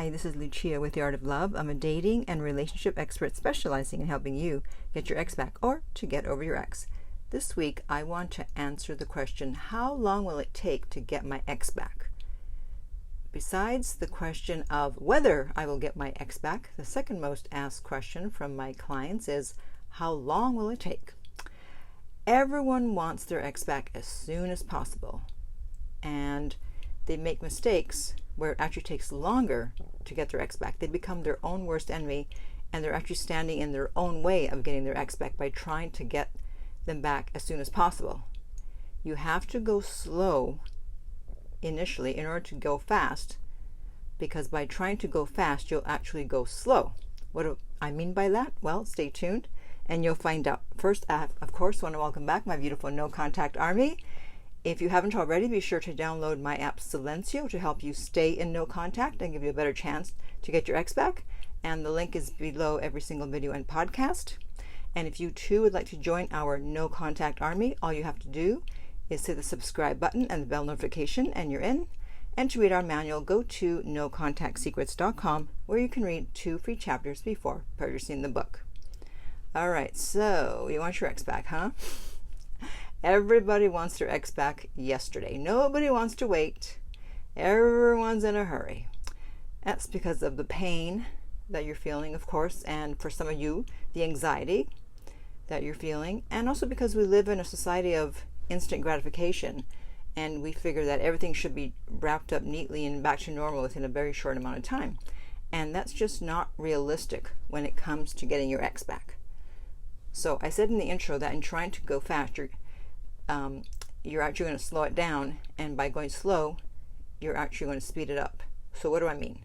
Hi, this is Lucia with The Art of Love. I'm a dating and relationship expert specializing in helping you get your ex back or to get over your ex. This week, I want to answer the question, how long will it take to get my ex back? Besides the question of whether I will get my ex back, the second most asked question from my clients is, how long will it take? Everyone wants their ex back as soon as possible, and they make mistakes where it actually takes longer to get their ex back. They become their own worst enemy, and they're actually standing in their own way of getting their ex back by trying to get them back as soon as possible. You have to go slow initially in order to go fast, because by trying to go fast, you'll actually go slow. What do I mean by that? Well, stay tuned and you'll find out. First, I, of course, want to welcome back my beautiful No Contact Army. If you haven't already, be sure to download my app Silencio to help you stay in no contact and give you a better chance to get your ex back. And the link is below every single video and podcast. And if you too would like to join our No Contact Army, all you have to do is hit the subscribe button and the bell notification and you're in. And to read our manual, go to nocontactsecrets.com where you can read 2 free chapters before purchasing the book. All right, so you want your ex back, huh? Everybody wants their ex back yesterday. Nobody wants to wait. Everyone's in a hurry. That's because of the pain that you're feeling, of course, and for some of you, the anxiety that you're feeling, and also because we live in a society of instant gratification, and we figure that everything should be wrapped up neatly and back to normal within a very short amount of time. And that's just not realistic when it comes to getting your ex back. So I said in the intro that in trying to go fast, you're actually going to slow it down, and by going slow, you're actually going to speed it up. So what do I mean?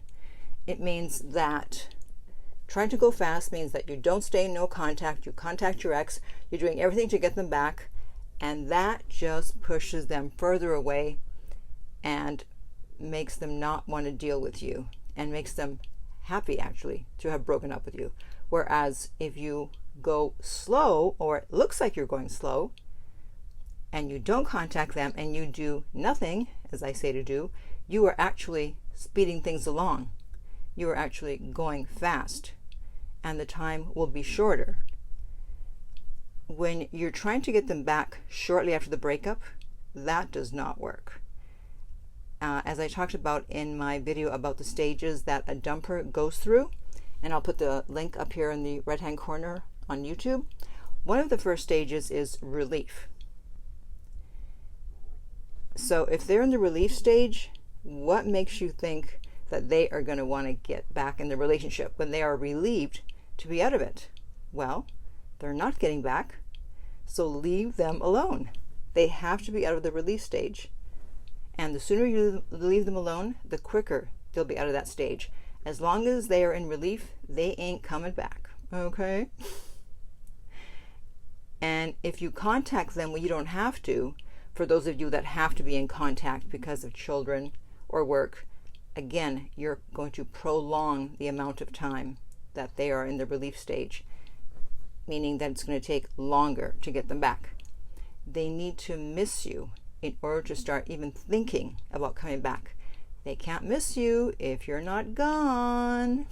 It means that trying to go fast means that you don't stay in no contact, you contact your ex, you're doing everything to get them back, and that just pushes them further away and makes them not want to deal with you and makes them happy actually to have broken up with you. Whereas if you go slow, or it looks like you're going slow, and you don't contact them and you do nothing, as I say to do, you are actually speeding things along. You are actually going fast, and the time will be shorter. When you're trying to get them back shortly after the breakup, that does not work. As I talked about in my video about the stages that a dumper goes through, and I'll put the link up here in the right-hand corner on YouTube, one of the first stages is relief. So if they're in the relief stage, what makes you think that they are going to want to get back in the relationship when they are relieved to be out of it? Well, they're not getting back, so leave them alone. They have to be out of the relief stage. And the sooner you leave them alone, the quicker they'll be out of that stage. As long as they are in relief, they ain't coming back. Okay? And if you contact them when you don't have to, for those of you that have to be in contact because of children or work, again, you're going to prolong the amount of time that they are in the relief stage, meaning that it's going to take longer to get them back. They need to miss you in order to start even thinking about coming back. They can't miss you if you're not gone.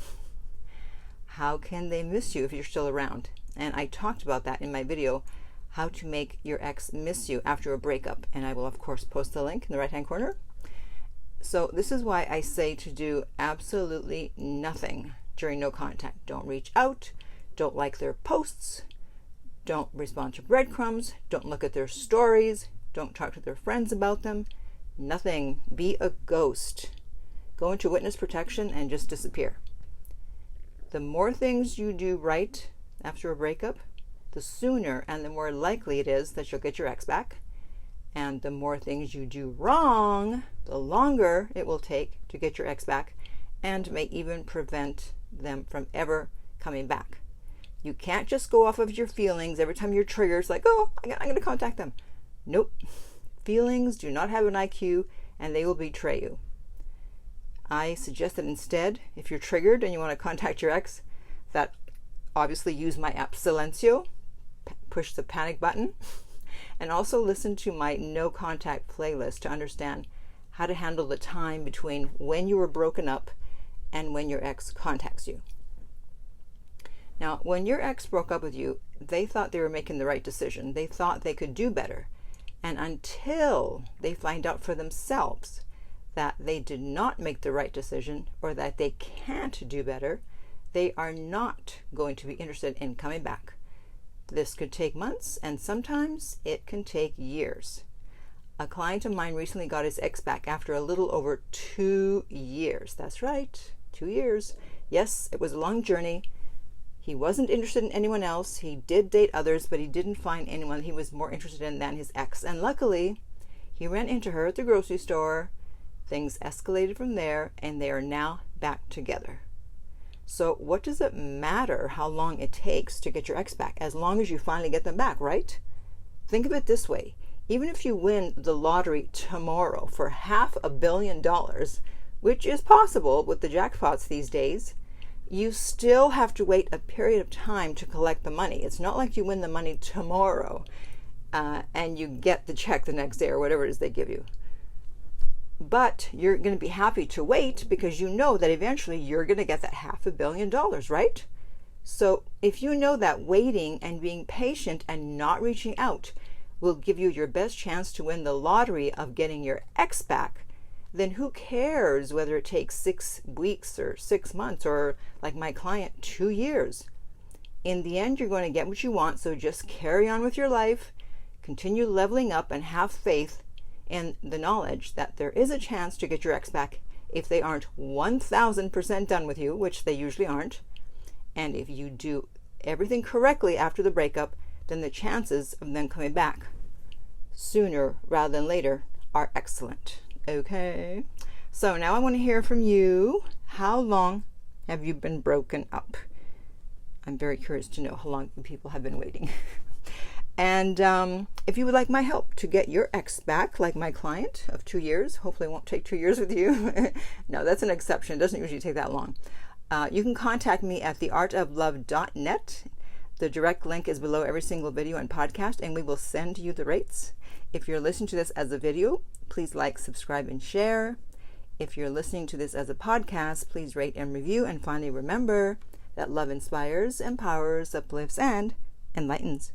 How can they miss you if you're still around? And I talked about that in my video, how to make your ex miss you after a breakup. And I will, of course, post the link in the right-hand corner. So this is why I say to do absolutely nothing during no contact. Don't reach out. Don't like their posts. Don't respond to breadcrumbs. Don't look at their stories. Don't talk to their friends about them. Nothing. Be a ghost. Go into witness protection and just disappear. The more things you do right after a breakup, the sooner and the more likely it is that you'll get your ex back. And the more things you do wrong, the longer it will take to get your ex back, and may even prevent them from ever coming back. You can't just go off of your feelings every time you're triggered. It's like, oh, I'm going to contact them. Nope. Feelings do not have an IQ, and they will betray you. I suggest that instead, if you're triggered and you want to contact your ex, that obviously use my app Silencio, push the panic button, and also listen to my no contact playlist to understand how to handle the time between when you were broken up and when your ex contacts you. Now, when your ex broke up with you, they thought they were making the right decision. They thought they could do better. And until they find out for themselves that they did not make the right decision or that they can't do better, they are not going to be interested in coming back. This could take months, and sometimes it can take years. A client of mine recently got his ex back after a little over 2 years. That's right, 2 years. Yes, it was a long journey. He wasn't interested in anyone else. He did date others, but he didn't find anyone he was more interested in than his ex. And luckily, he ran into her at the grocery store. Things escalated from there, and they are now back together. So what does it matter how long it takes to get your ex back, as long as you finally get them back, right? Think of it this way. Even if you win the lottery tomorrow for $500 million, which is possible with the jackpots these days, you still have to wait a period of time to collect the money. It's not like you win the money tomorrow and you get the check the next day or whatever it is they give you. But you're going to be happy to wait because you know that eventually you're going to get that $500 million, right? So if you know that waiting and being patient and not reaching out will give you your best chance to win the lottery of getting your ex back, then who cares whether it takes 6 weeks or 6 months or, like my client, 2 years? In the end, you're going to get what you want, so just carry on with your life, continue leveling up, and have faith in the knowledge that there is a chance to get your ex back if they aren't 1,000% done with you, which they usually aren't. And if you do everything correctly after the breakup, then the chances of them coming back sooner rather than later are excellent. Okay, so now I want to hear from you. How long have you been broken up? I'm very curious to know how long people have been waiting. And if you would like my help to get your ex back, like my client of 2 years, hopefully it won't take 2 years with you. No, that's an exception. It doesn't usually take that long. You can contact me at theartoflove.net. The direct link is below every single video and podcast, and we will send you the rates. If you're listening to this as a video, please like, subscribe, and share. If you're listening to this as a podcast, please rate and review. And finally, remember that love inspires, empowers, uplifts, and enlightens.